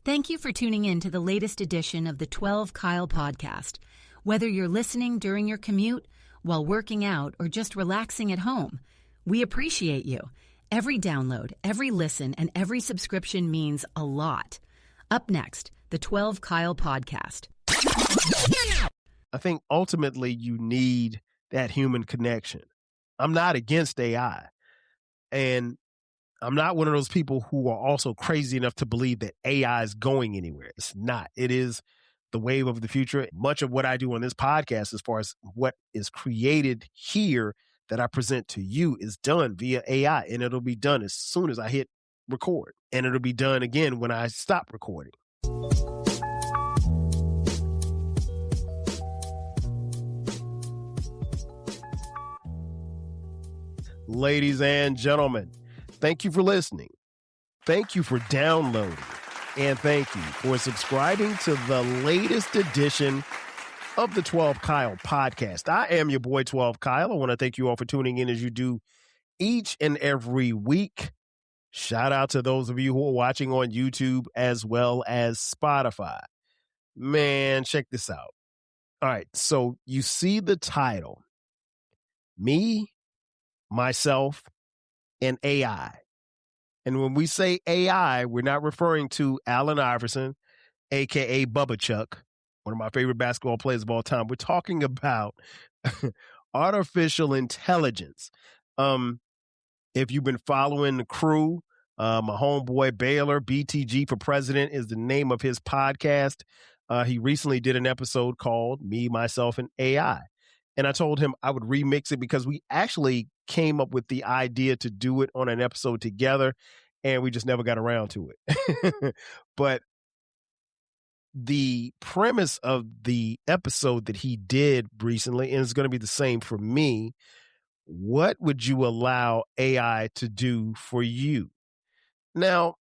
Thank you for tuning in to the latest edition of the 12 Kyle podcast. Whether you're listening during your commute, while working out, or just relaxing at home, we appreciate you. Every download, every listen, and every subscription means a lot. Up next, the 12 Kyle podcast. I think ultimately you need that human connection. I'm not against AI, and I'm not one of those people who are also crazy enough to believe that AI is going anywhere. It's not. It is the wave of the future. Much of what I do on this podcast, as far as what is created here that I present to you, is done via AI, and it'll be done as soon as I hit record, and it'll be done again when I stop recording. Ladies and gentlemen, thank you for listening. Thank you for downloading. And thank you for subscribing to the latest edition of the 12 Kyle podcast. I am your boy 12 Kyle. I want to thank you all for tuning in as you do each and every week. Shout out to those of you who are watching on YouTube as well as Spotify. Man, check this out. All right, so you see the title, Me, Myself, and AI. And when we say AI, we're not referring to Allen Iverson, a.k.a. Bubba Chuck, one of my favorite basketball players of all time. We're talking about artificial intelligence. If you've been following the crew, my homeboy Baylor, BTG for President is the name of his podcast. He recently did an episode called Me, Myself, and AI. And I told him I would remix it because we actually came up with the idea to do it on an episode together, and we just never got around to it. But the premise of the episode that he did recently, and it's going to be the same for me, what would you allow AI to do for you? Now,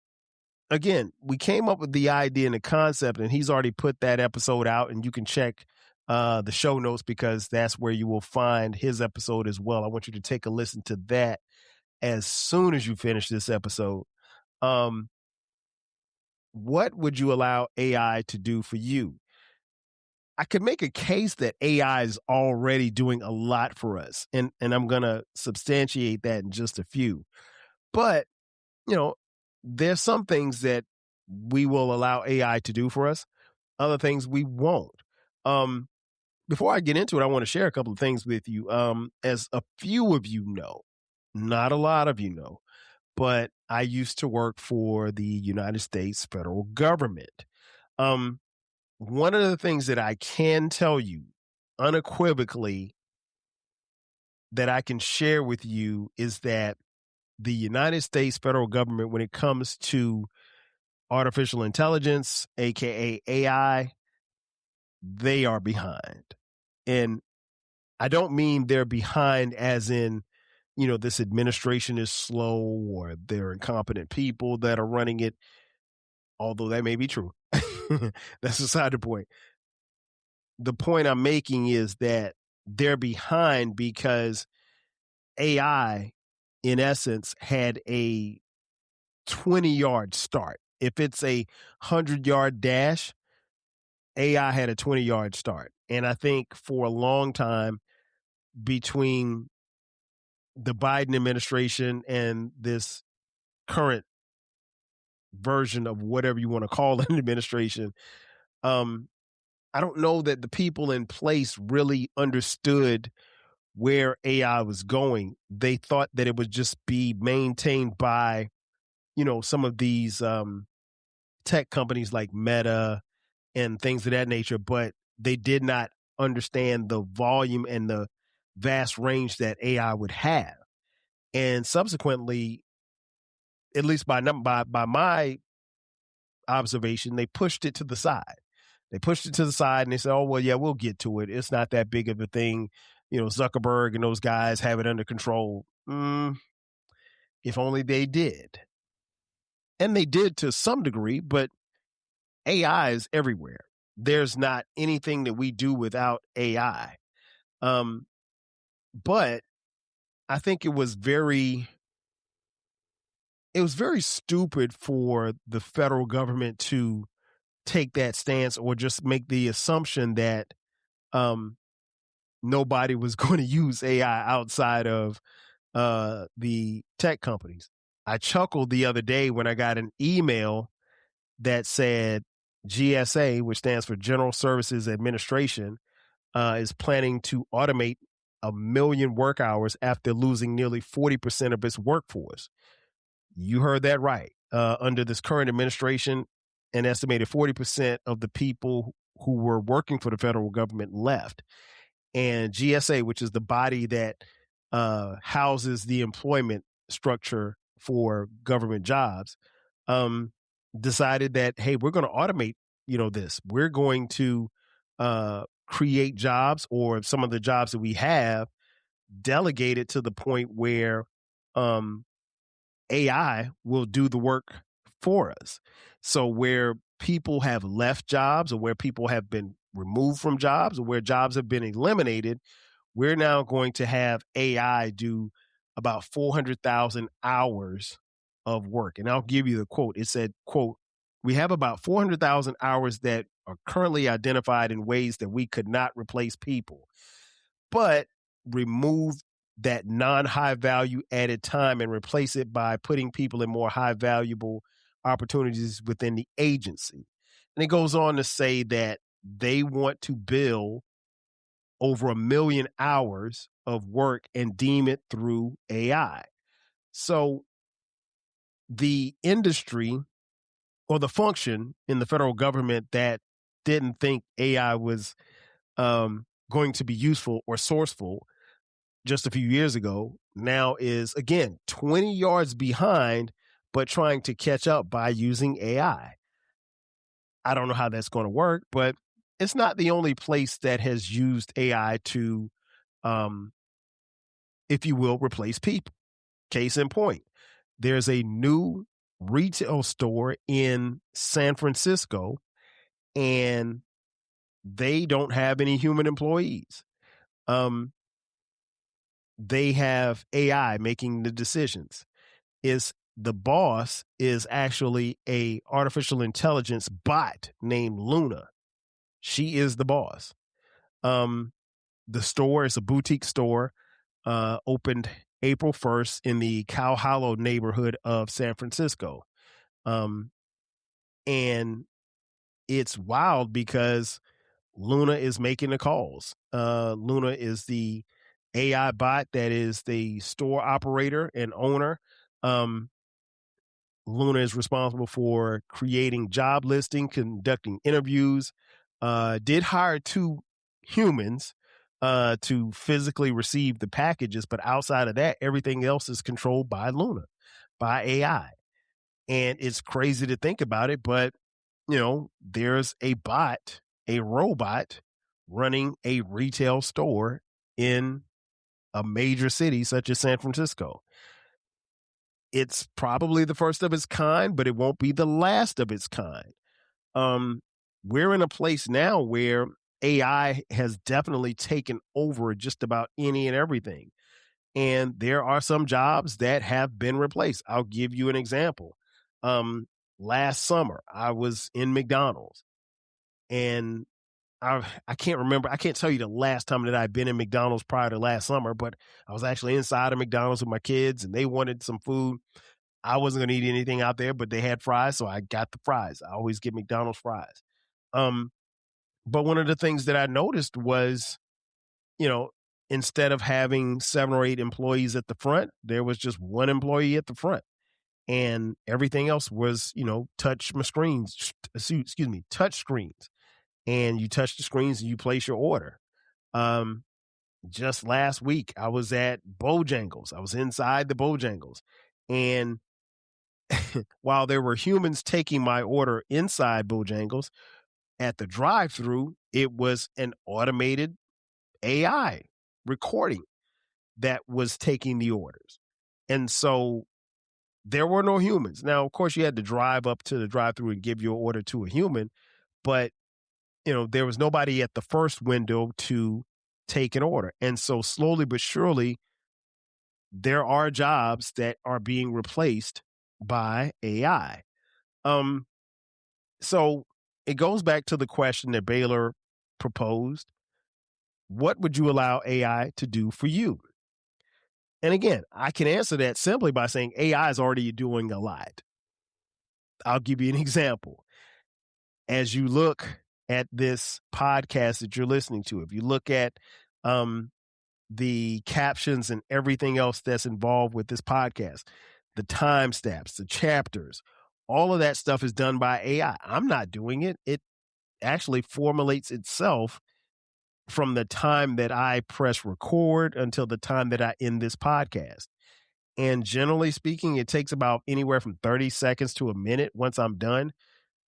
again, we came up with the idea and the concept, and he's already put that episode out, and you can check the show notes because that's where you will find his episode as well. I want you to take a listen to that as soon as you finish this episode. What would you allow AI to do for you? I could make a case that AI is already doing a lot for us, and I'm going to substantiate that in just a few. But, you know, there's some things that we will allow AI to do for us, other things we won't. Before I get into it, I want to share a couple of things with you. As a few of you know, not a lot of you know, but I used to work for the United States federal government. One of the things that I can tell you unequivocally that I can share with you is that the United States federal government, when it comes to artificial intelligence, aka AI, they are behind. And I don't mean they're behind as in, you know, this administration is slow or they're incompetent people that are running it, although that may be true. That's beside the point. The point I'm making is that they're behind because AI, in essence, had a 20-yard start. If it's a 100-yard dash, AI had a 20-yard start. And I think for a long time between the Biden administration and this current version of whatever you want to call an administration, I don't know that the people in place really understood where AI was going. They thought that it would just be maintained by, you know, some of these tech companies like Meta and things of that nature, but they did not understand the volume and the vast range that AI would have. And subsequently, at least by my observation, they pushed it to the side. They pushed it to the side and they said, oh, well, yeah, we'll get to it. It's not that big of a thing. You know, Zuckerberg and those guys have it under control. If only they did. And they did to some degree, but AI is everywhere. There's not anything that we do without AI. But I think it was very stupid for the federal government to take that stance or just make the assumption that nobody was going to use AI outside of the tech companies. I chuckled the other day when I got an email that said GSA, which stands for General Services Administration, is planning to automate 1 million work hours after losing nearly 40% of its workforce. You heard that right. Under this current administration, an estimated 40% of the people who were working for the federal government left. And GSA, which is the body that houses the employment structure for government jobs, decided that, hey, we're going to automate, this. We're going to create jobs, or some of the jobs that we have delegated to the point where AI will do the work for us. So where people have left jobs, or where people have been removed from jobs, or where jobs have been eliminated, we're now going to have AI do about 400,000 hours of work. And I'll give you the quote. It said, quote, "We have about 400,000 hours that are currently identified in ways that we could not replace people, but remove that non-high value added time and replace it by putting people in more high valuable opportunities within the agency." And it goes on to say that they want to bill over 1 million hours of work and deem it through AI. So the industry, or the function in the federal government that didn't think AI was going to be useful or sourceful just a few years ago, now is, again, 20 yards behind, but trying to catch up by using AI. I don't know how that's going to work, but it's not the only place that has used AI to, if you will, replace people. Case in point, there's a new retail store in San Francisco, and they don't have any human employees. They have AI making the decisions. The boss is actually a artificial intelligence bot named Luna. She is the boss. The store is a boutique store, opened April 1st in the Cow Hollow neighborhood of San Francisco. And it's wild because Luna is making the calls. Luna is the AI bot that is the store operator and owner. Luna is responsible for creating job listing, conducting interviews, did hire 2 humans to physically receive the packages. But outside of that, everything else is controlled by Luna, by AI. And it's crazy to think about it, but, there's a robot running a retail store in a major city such as San Francisco. It's probably the first of its kind, but it won't be the last of its kind. We're in a place now where AI has definitely taken over just about any and everything. And there are some jobs that have been replaced. I'll give you an example. Last summer, I was in McDonald's, and I can't remember. I can't tell you the last time that I'd been in McDonald's prior to last summer, but I was actually inside of McDonald's with my kids, and they wanted some food. I wasn't going to eat anything out there, but they had fries, so I got the fries. I always get McDonald's fries. But one of the things that I noticed was, instead of having 7 or 8 employees at the front, there was just 1 employee at the front. And everything else was, touch screens. And you touch the screens and you place your order. Just last week, I was at Bojangles. I was inside the Bojangles. And while there were humans taking my order inside Bojangles, at the drive-thru, it was an automated AI recording that was taking the orders. And so there were no humans. Now, of course, you had to drive up to the drive-thru and give your order to a human, but there was nobody at the first window to take an order. And so slowly but surely, there are jobs that are being replaced by AI. So it goes back to the question that Baylor proposed. What would you allow AI to do for you? And again, I can answer that simply by saying AI is already doing a lot. I'll give you an example. As you look at this podcast that you're listening to, if you look at the captions and everything else that's involved with this podcast, the timestamps, the chapters, all of that stuff is done by AI. I'm not doing it. It actually formulates itself from the time that I press record until the time that I end this podcast. And generally speaking, it takes about anywhere from 30 seconds to a minute once I'm done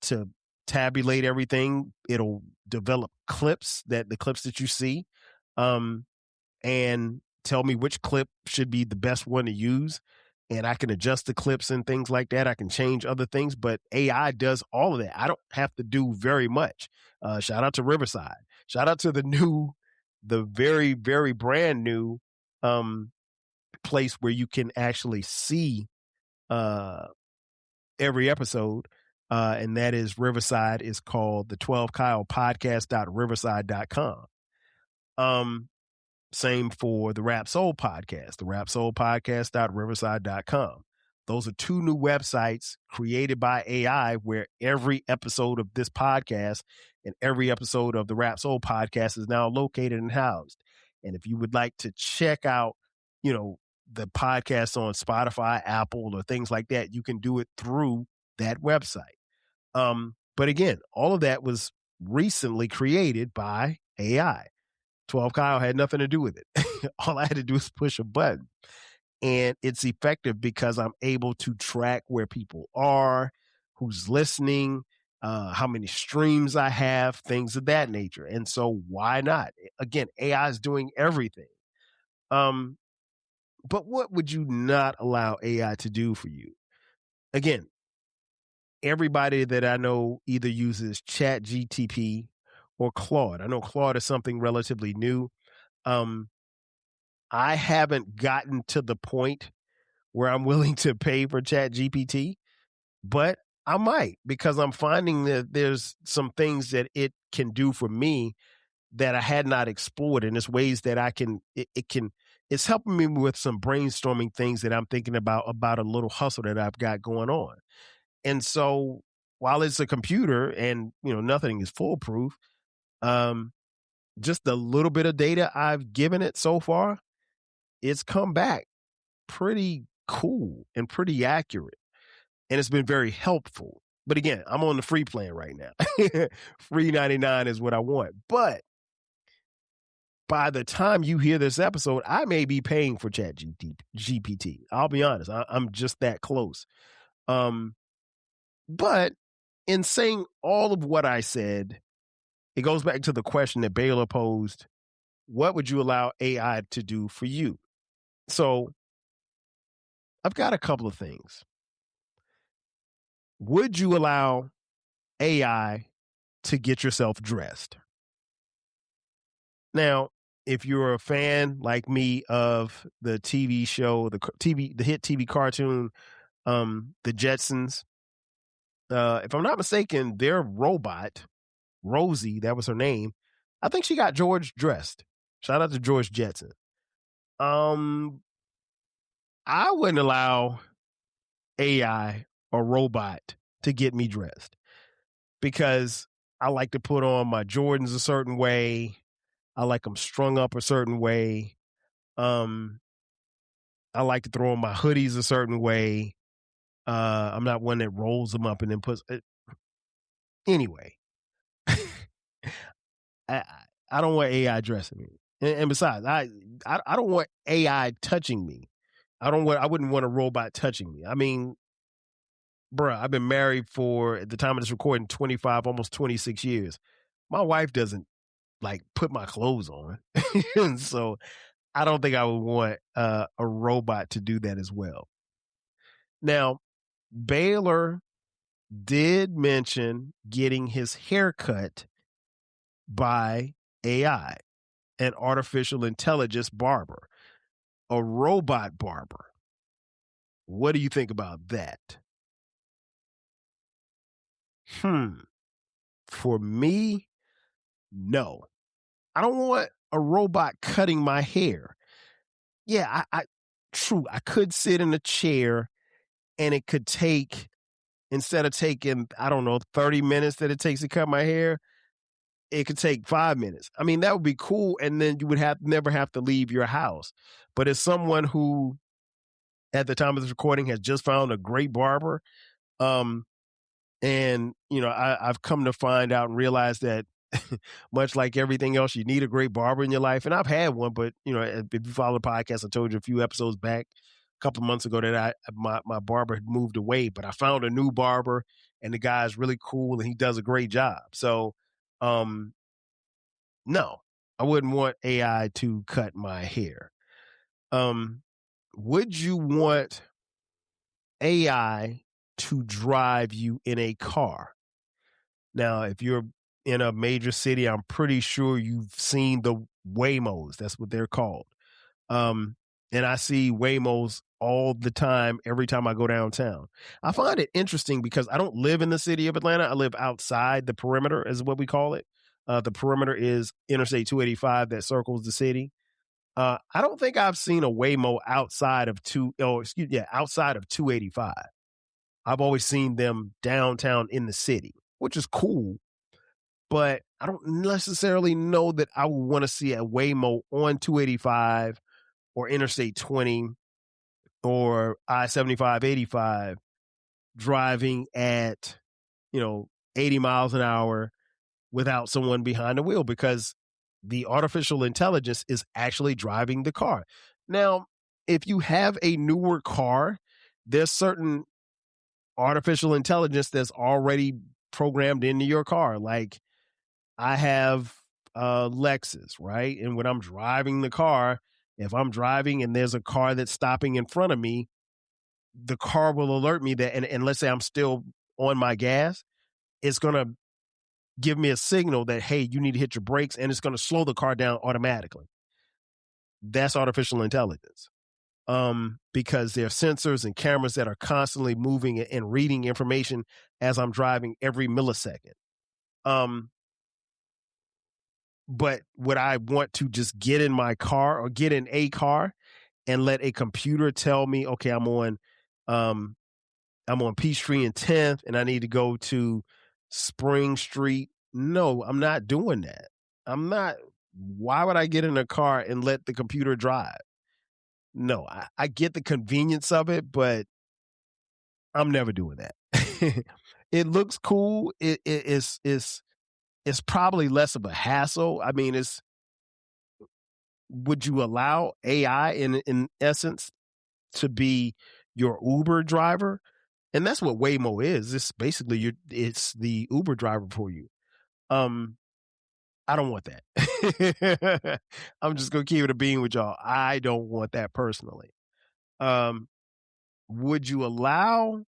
to tabulate everything. It'll develop the clips that you see, and tell me which clip should be the best one to use. And I can adjust the clips and things like that. I can change other things, but AI does all of that. I don't have to do very much. Shout out to Riverside. Shout out to the very, very brand new place where you can actually see every episode. And that is Riverside, is called the 12 Kyle podcast.riverside.com. Same for the Rap Soul podcast, the rapsoulpodcast.riverside.com. Those are two new websites created by AI where every episode of this podcast and every episode of the Rap Soul podcast is now located and housed. And if you would like to check out, the podcast on Spotify, Apple, or things like that, you can do it through that website. But again, all of that was recently created by AI. 12 Kyle had nothing to do with it. All I had to do was push a button. And it's effective because I'm able to track where people are, who's listening, how many streams I have, things of that nature. And so why not? Again, AI is doing everything. But what would you not allow AI to do for you? Again, everybody that I know either uses ChatGPT or Claude. I know Claude is something relatively new. I haven't gotten to the point where I'm willing to pay for ChatGPT, but I might, because I'm finding that there's some things that it can do for me that I had not explored, and it's ways that it's helping me with some brainstorming things that I'm thinking about a little hustle that I've got going on. And so while it's a computer and, nothing is foolproof, just the little bit of data I've given it so far, it's come back pretty cool and pretty accurate. And it's been very helpful. But again, I'm on the free plan right now. Free 99 is what I want. But by the time you hear this episode, I may be paying for ChatGPT. I'll be honest. I'm just that close. But in saying all of what I said, it goes back to the question that Baylor posed. What would you allow AI to do for you? So I've got a couple of things. Would you allow AI to get yourself dressed? Now, if you're a fan like me of the TV show, the hit TV cartoon, The Jetsons, if I'm not mistaken, their robot, Rosie, that was her name, I think she got George dressed. Shout out to George Jetson. I wouldn't allow AI or robot to get me dressed, because I like to put on my Jordans a certain way. I like them strung up a certain way. I like to throw on my hoodies a certain way. I'm not one that rolls them up and then puts it. Anyway, I don't want AI dressing me. And besides, I don't want AI touching me. I wouldn't want a robot touching me. I mean, bruh, I've been married for, at the time of this recording, 25, almost 26 years. My wife doesn't put my clothes on. And so I don't think I would want a robot to do that as well. Now, Baylor did mention getting his haircut by AI, an artificial intelligence barber, a robot barber. What do you think about that? For me, no. I don't want a robot cutting my hair. Yeah, true. I could sit in a chair and it could take, instead of taking, I don't know, 30 minutes that it takes to cut my hair, it could take 5 minutes. I mean, that would be cool. And then you would never have to leave your house. But as someone who, at the time of this recording, has just found a great barber, and, I've come to find out and realize that much like everything else, you need a great barber in your life. And I've had one, but, if you follow the podcast, I told you a few episodes back, a couple of months ago, that my barber had moved away, but I found a new barber and the guy's really cool and he does a great job. So, no, I wouldn't want AI to cut my hair. Would you want AI to drive you in a car? Now, if you're in a major city, I'm pretty sure you've seen the Waymos. That's what they're called. And I see Waymos all the time, every time I go downtown. I find it interesting because I don't live in the city of Atlanta. I live outside the perimeter, is what we call it. The perimeter is Interstate 285 that circles the city. I don't think I've seen a Waymo outside of outside of 285. I've always seen them downtown in the city, which is cool. But I don't necessarily know that I would want to see a Waymo on 285 or Interstate 20 or I-75, 85 driving at, 80 miles an hour without someone behind the wheel, because the artificial intelligence is actually driving the car. Now, if you have a newer car, there's certain artificial intelligence that's already programmed into your car. Like, I have a Lexus, right? And when I'm driving the car, if I'm driving and there's a car that's stopping in front of me, the car will alert me that, and let's say I'm still on my gas, it's going to give me a signal that, hey, you need to hit your brakes, and it's going to slow the car down automatically. That's artificial intelligence. Because there are sensors and cameras that are constantly moving and reading information as I'm driving every millisecond. But would I want to just get in my car or get in a car and let a computer tell me, okay, I'm on Peachtree and 10th and I need to go to Spring Street? No, I'm not doing that. I'm not. Why would I get in a car and let the computer drive? No, I get the convenience of it, but I'm never doing that. It looks cool. It's probably less of a hassle. I mean, would you allow AI in essence to be your Uber driver? And that's what Waymo is. It's basically it's the Uber driver for you. I don't want that. I'm just gonna keep it a bean with y'all. I don't want that personally. Would you allow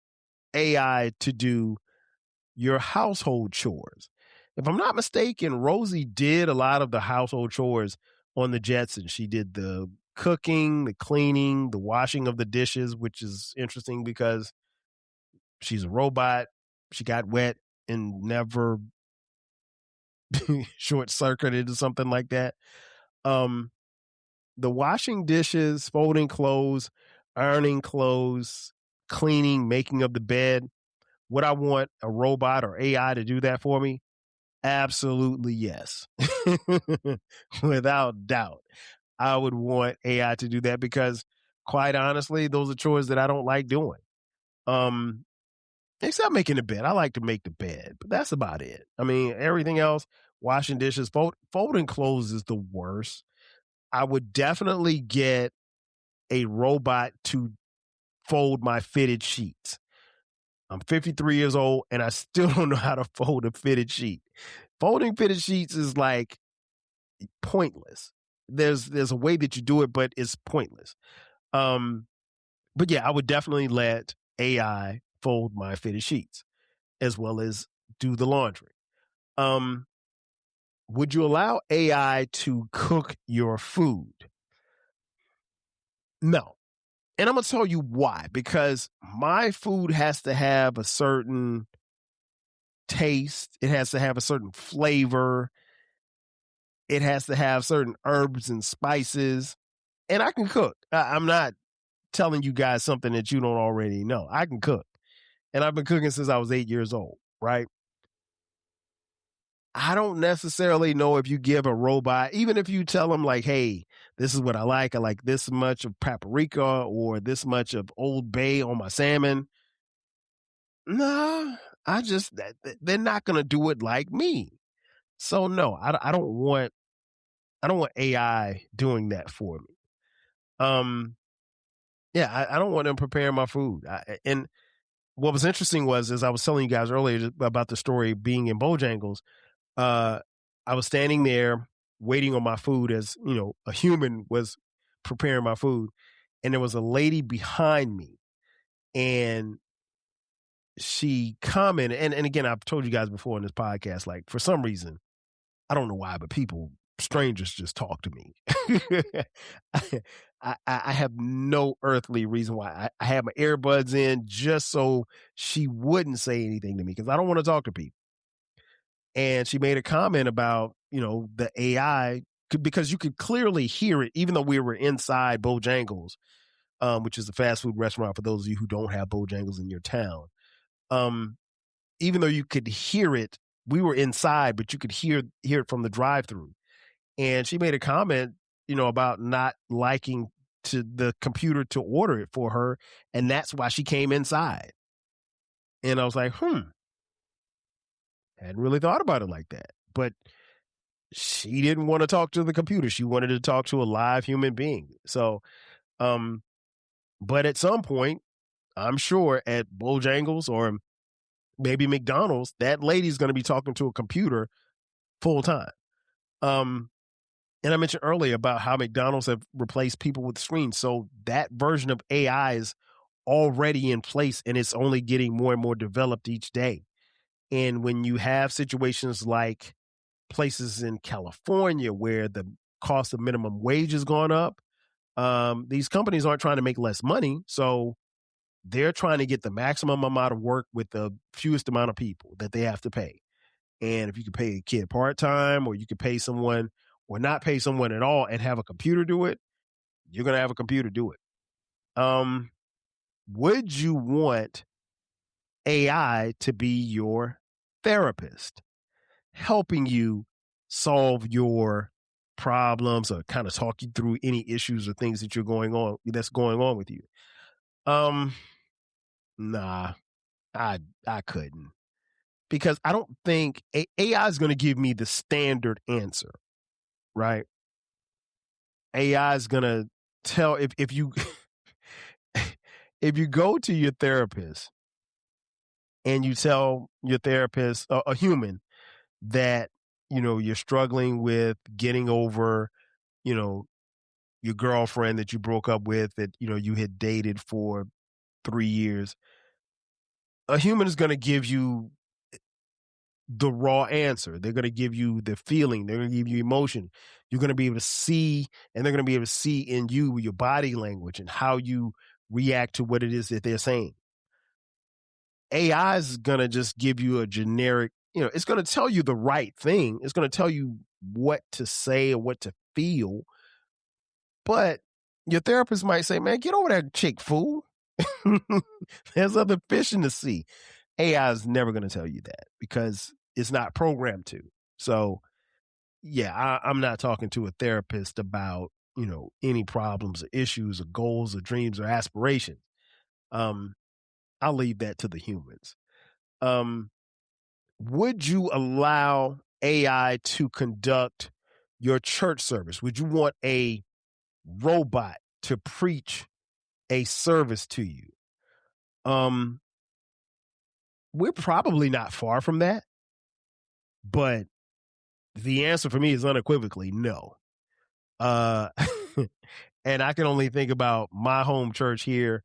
AI to do your household chores? If I'm not mistaken, Rosie did a lot of the household chores on the Jetsons. She did the cooking, the cleaning, the washing of the dishes, which is interesting because she's a robot. She got wet and never short-circuited or something like that. The washing dishes, folding clothes, ironing clothes, cleaning, making of the bed. Would I want a robot or AI to do that for me? Absolutely yes. Without doubt. I would want AI to do that because, quite honestly, those are chores that I don't like doing. Except making the bed. I like to make the bed, but that's about it. I mean, everything else, washing dishes, folding clothes is the worst. I would definitely get a robot to fold my fitted sheets. I'm 53 years old and I still don't know how to fold a fitted sheet. Folding fitted sheets is like pointless. There's a way that you do it, but it's pointless. But yeah, I would definitely let AI fold my fitted sheets as well as do the laundry. Would you allow AI to cook your food? No. And I'm going to tell you why. Because my food has to have a certain taste. It has to have a certain flavor. It has to have certain herbs and spices. And I can cook. I'm not telling you guys something that you don't already know. I can cook. And I've been cooking since I was 8 years old, right? I don't necessarily know if you give a robot, even if you tell them like, hey, this is what I like this much of paprika or this much of Old Bay on my salmon. Nah, they're not going to do it like me. So no, I don't want AI doing that for me. Yeah, I don't want them preparing my food. And what was interesting was, as I was telling you guys earlier about the story being in Bojangles, I was standing there waiting on my food as, a human was preparing my food. And there was a lady behind me and she commented, and again, I've told you guys before in this podcast, like for some reason, I don't know why, but strangers just talk to me. I have no earthly reason why. I have my earbuds in just so she wouldn't say anything to me because I don't want to talk to people. And she made a comment about, the AI because you could clearly hear it, even though we were inside Bojangles, which is a fast food restaurant for those of you who don't have Bojangles in your town. Even though you could hear it, we were inside, but you could hear it from the drive-through. And she made a comment, about not liking to the computer to order it for her, and that's why she came inside. And I was like, hadn't really thought about it like that. But she didn't want to talk to the computer. She wanted to talk to a live human being. So, but at some point, I'm sure at Bojangles or maybe McDonald's, that lady's going to be talking to a computer full time. And I mentioned earlier about how McDonald's have replaced people with screens. So that version of AI is already in place and it's only getting more and more developed each day. And when you have situations like places in California where the cost of minimum wage has gone up, these companies aren't trying to make less money. So they're trying to get the maximum amount of work with the fewest amount of people that they have to pay. And if you could pay a kid part-time or you could pay someone or not pay someone at all and have a computer do it, you're going to have a computer do it. Would you want AI to be your therapist, helping you solve your problems or kind of talk you through any issues or things that's going on with you? Nah, I couldn't. Because I don't think AI is going to give me the standard answer, right? AI is going to tell if you if you go to your therapist and you tell your therapist, a human, that you're struggling with getting over, your girlfriend that you broke up with that you had dated for 3 years, a human is going to give you the raw answer. They're going to give you the feeling. They're going to give you emotion. You're going to be able to see, and they're going to be able to see in you your body language and how you react to what it is that they're saying. AI is going to just give you a generic, it's going to tell you the right thing. It's going to tell you what to say or what to feel. But your therapist might say, man, get over that chick, fool. There's other fish in the sea. AI is never going to tell you that because it's not programmed to. So, yeah, I'm not talking to a therapist about, any problems or issues or goals or dreams or aspirations. I'll leave that to the humans. Would you allow AI to conduct your church service? Would you want a robot to preach a service to you? We're probably not far from that, but the answer for me is unequivocally no. And I can only think about my home church here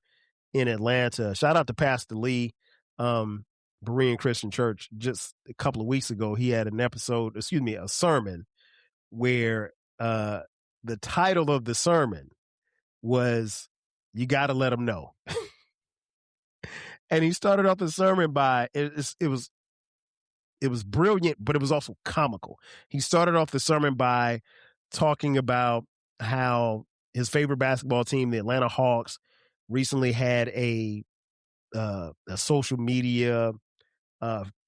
in Atlanta. Shout out to Pastor Lee, Berean Christian Church. Just a couple of weeks ago, he had a sermon where the title of the sermon was "You Got to Let Them Know." And he started off the sermon by it was it was brilliant, but it was also comical. He started off the sermon by talking about how his favorite basketball team, the Atlanta Hawks, recently had a social media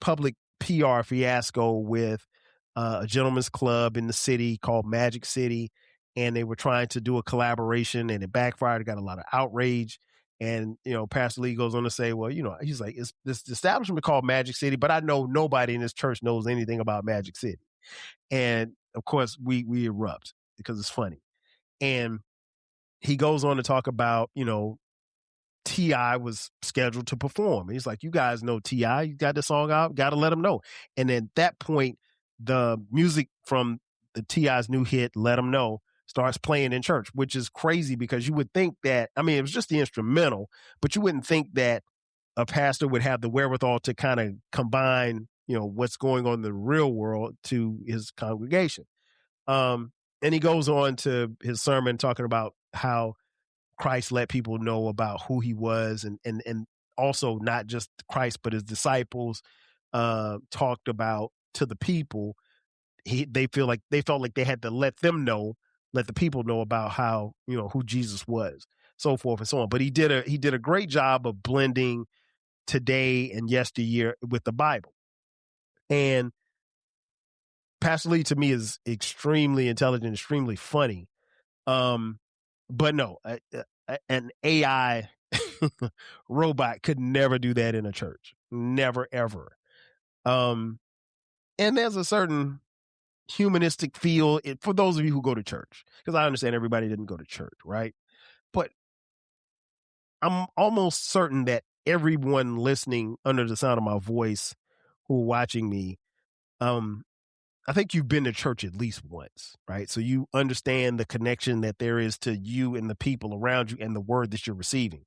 public PR fiasco with a gentleman's club in the city called Magic City, and they were trying to do a collaboration, and it backfired. It got a lot of outrage. And, Pastor Lee goes on to say, well, he's like, it's this establishment called Magic City, but I know nobody in this church knows anything about Magic City. And of course we erupt because it's funny. And he goes on to talk about, T.I. was scheduled to perform. And he's like, you guys know T.I., you got the song out, got to let him know. And at that point, the music from the T.I.'s new hit, Let Him Know, starts playing in church, which is crazy because you would think that, it was just the instrumental, but you wouldn't think that a pastor would have the wherewithal to kind of combine, what's going on in the real world to his congregation. And he goes on to his sermon talking about how Christ let people know about who he was, and also not just Christ, but his disciples talked about to the people. They felt like they had to let the people know about how, who Jesus was, so forth and so on. But he did a great job of blending today and yesteryear with the Bible. And Pastor Lee to me is extremely intelligent, extremely funny. But no, an AI robot could never do that in a church. Never, ever. And there's a certain humanistic feel for those of you who go to church, because I understand everybody didn't go to church, right? But I'm almost certain that everyone listening under the sound of my voice who are watching me, I think you've been to church at least once, right? So you understand the connection that there is to you and the people around you and the word that you're receiving.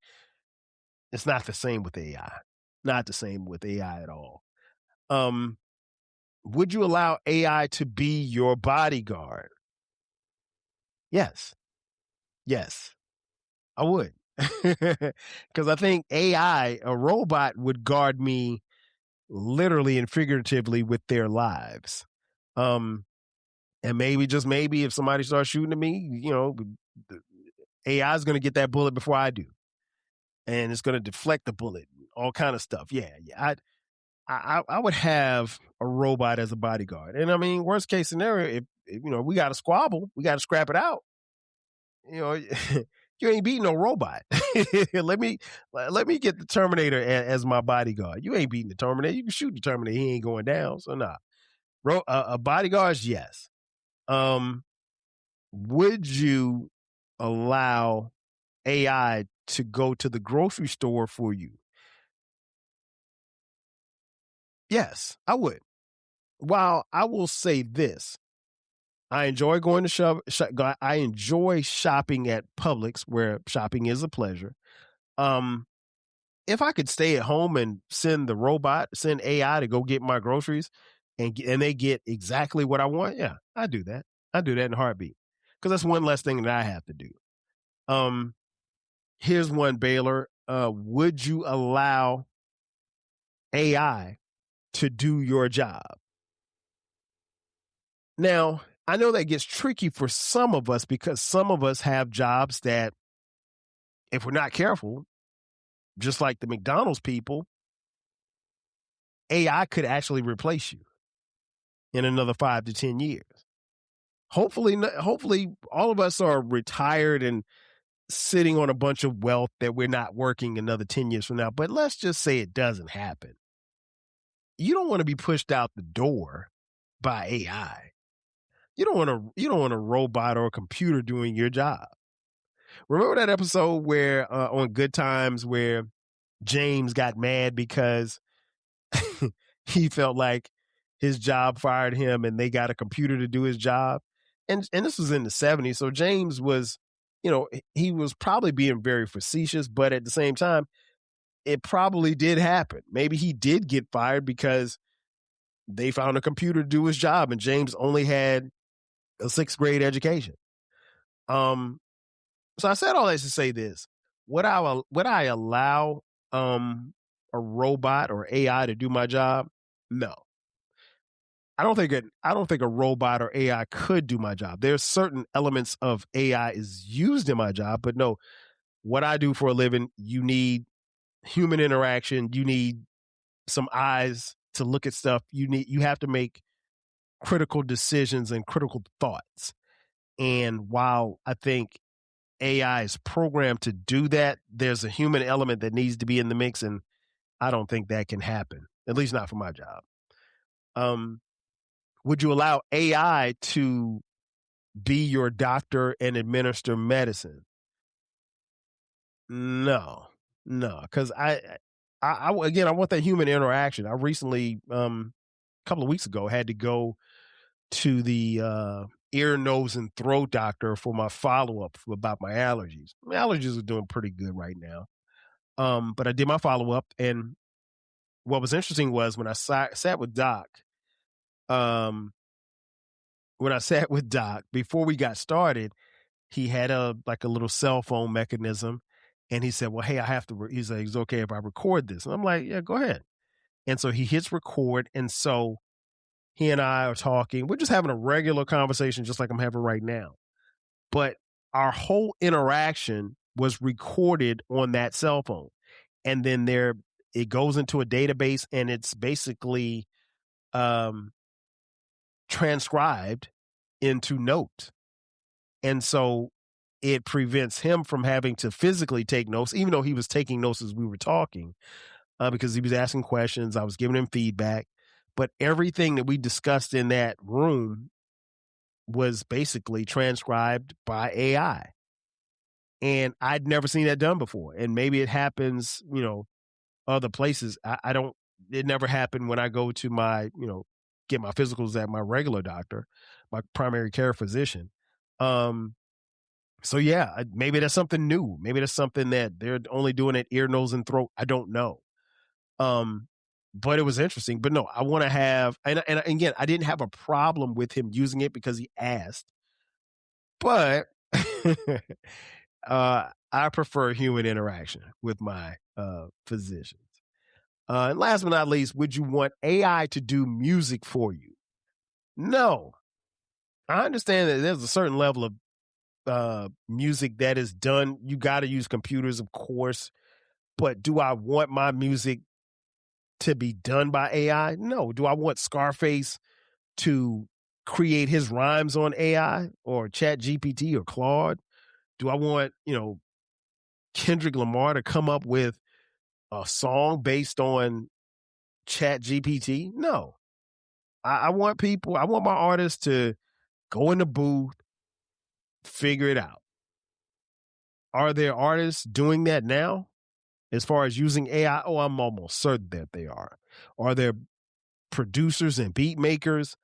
It's not the same with AI. Not the same with AI at all. Would you allow AI to be your bodyguard? Yes. Yes, I would. Because I think AI, a robot, would guard me literally and figuratively with their lives. And maybe, just maybe, if somebody starts shooting at me, AI is going to get that bullet before I do. And it's going to deflect the bullet, all kind of stuff. Yeah. I would have a robot as a bodyguard. And worst case scenario, if we got to squabble, we got to scrap it out. You ain't beating no robot. let me get the Terminator as my bodyguard. You ain't beating the Terminator. You can shoot the Terminator. He ain't going down. So nah. A bodyguard, yes. Would you allow AI to go to the grocery store for you? Yes, I would. While I will say this, I enjoy going to I enjoy shopping at Publix, where shopping is a pleasure. If I could stay at home and send AI to go get my groceries, and they get exactly what I want, yeah, I do that. I do that in a heartbeat, because that's one less thing that I have to do. Here's one, Baylor. Would you allow AI to do your job? Now, I know that gets tricky for some of us, because some of us have jobs that, if we're not careful, just like the McDonald's people, AI could actually replace you in another 5 to 10 years. Hopefully all of us are retired and sitting on a bunch of wealth that we're not working another 10 years from now. But let's just say it doesn't happen. You don't want to be pushed out the door by AI. You don't want a robot or a computer doing your job. Remember that episode where on Good Times, where James got mad because he felt like his job fired him and they got a computer to do his job? And this was in the 70s. So James was, he was probably being very facetious, but at the same time, it probably did happen. Maybe he did get fired because they found a computer to do his job, and James only had a 6th grade education. So I said all that to say this: would I allow a robot or AI to do my job? No. I don't think a robot or AI could do my job. There's certain elements of AI is used in my job, but no, what I do for a living, you need human interaction. You need some eyes to look at stuff. You have to make critical decisions and critical thoughts. And while I think AI is programmed to do that, there's a human element that needs to be in the mix, and I don't think that can happen, at least not for my job. Would you allow AI to be your doctor and administer medicine? No, because again, I want that human interaction. I recently, a couple of weeks ago, had to go to the ear, nose, and throat doctor for my follow-up about my allergies. My allergies are doing pretty good right now. But I did my follow-up, and what was interesting was when I sat with Doc, before we got started, he had a little cell phone mechanism, and he said, well, hey, I have to, he's like, it's okay if I record this. And I'm like, yeah, go ahead. And so he hits record. And so he and I are talking. We're just having a regular conversation, just like I'm having right now. But our whole interaction was recorded on that cell phone. And then it goes into a database, and it's basically transcribed into notes. And so it prevents him from having to physically take notes, even though he was taking notes as we were talking, because he was asking questions. I was giving him feedback. But everything that we discussed in that room was basically transcribed by AI. And I'd never seen that done before. And maybe it happens, other places. It never happened when I go to my, get my physicals at my regular doctor, my primary care physician. So yeah, maybe that's something new. Maybe that's something that they're only doing at ear, nose, and throat. I don't know. But it was interesting. But no, I want to have, and again, I didn't have a problem with him using it because he asked. But I prefer human interaction with my physicians. And last but not least, would you want AI to do music for you? No. I understand that there's a certain level of music that is done. You got to use computers, of course. But do I want my music to be done by AI? No. Do I want Scarface to create his rhymes on AI or Chat GPT or Claude? Do I want, Kendrick Lamar to come up with a song based on Chat GPT? No. I want my artists to go in the booth, figure it out. Are there artists doing that now as far as using AI? Oh, I'm almost certain that they are. Are there producers and beat makers,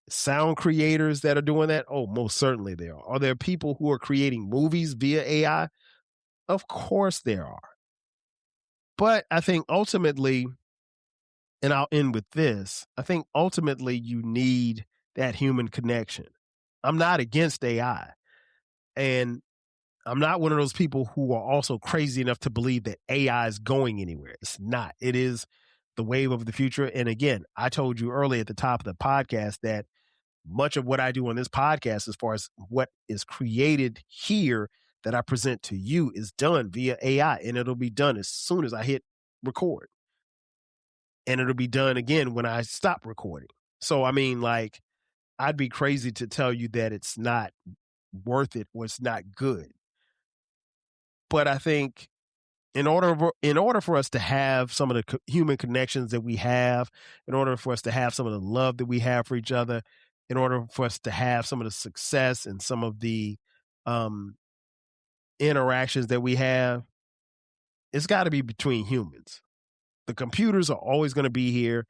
sound creators that are doing that? Oh, most certainly there are. Are there people who are creating movies via AI? Of course there are. But I think ultimately, and I'll end with this, I think ultimately you need that human connection. I'm not against AI. And I'm not one of those people who are also crazy enough to believe that AI is going anywhere. It's not. It is the wave of the future. And again, I told you earlier at the top of the podcast that much of what I do on this podcast, as far as what is created here that I present to you, is done via AI, and it'll be done as soon as I hit record. And it'll be done again when I stop recording. So, I mean, I'd be crazy to tell you that it's not worth it or it's not good. But I think in order for us to have some of the human connections that we have, in order for us to have some of the love that we have for each other, in order for us to have some of the success and some of the interactions that we have, it's got to be between humans. The computers are always going to be here.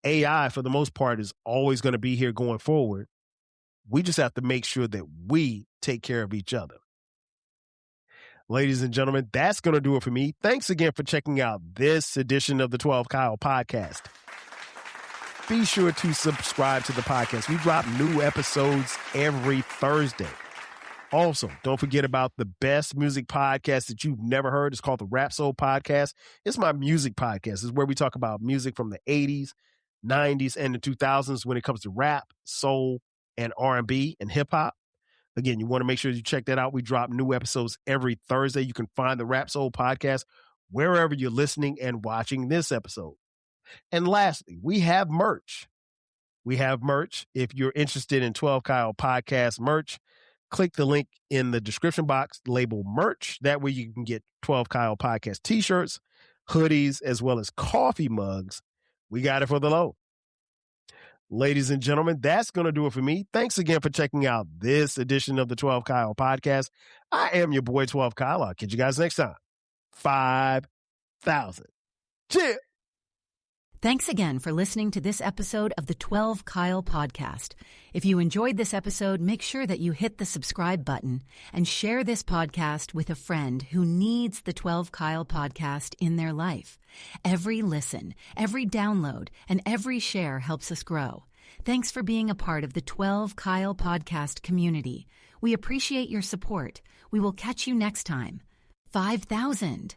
AI, for the most part, is always going to be here going forward. We just have to make sure that we take care of each other. Ladies and gentlemen, that's going to do it for me. Thanks again for checking out this edition of the 12 Kyle podcast. Be sure to subscribe to the podcast. We drop new episodes every Thursday. Also, don't forget about the best music podcast that you've never heard. It's called the Rap Soul Podcast. It's my music podcast. It's where we talk about music from the 80s, 90s and the 2000s when it comes to rap, soul, and R&B and hip hop. Again, you want to make sure you check that out. We drop new episodes every Thursday. You can find the Rap Soul podcast wherever you're listening and watching this episode. And lastly, we have merch. If you're interested in 12 Kyle podcast merch, click the link in the description box, label merch. That way you can get 12 Kyle podcast t-shirts, hoodies, as well as coffee mugs. We got it for the low. Ladies and gentlemen, that's going to do it for me. Thanks again for checking out this edition of the 12 Kyle podcast. I am your boy 12 Kyle. I'll catch you guys next time. 5,000. Cheers. Thanks again for listening to this episode of the 12 Kyle podcast. If you enjoyed this episode, make sure that you hit the subscribe button and share this podcast with a friend who needs the 12 Kyle podcast in their life. Every listen, every download, and every share helps us grow. Thanks for being a part of the 12 Kyle podcast community. We appreciate your support. We will catch you next time. 5,000.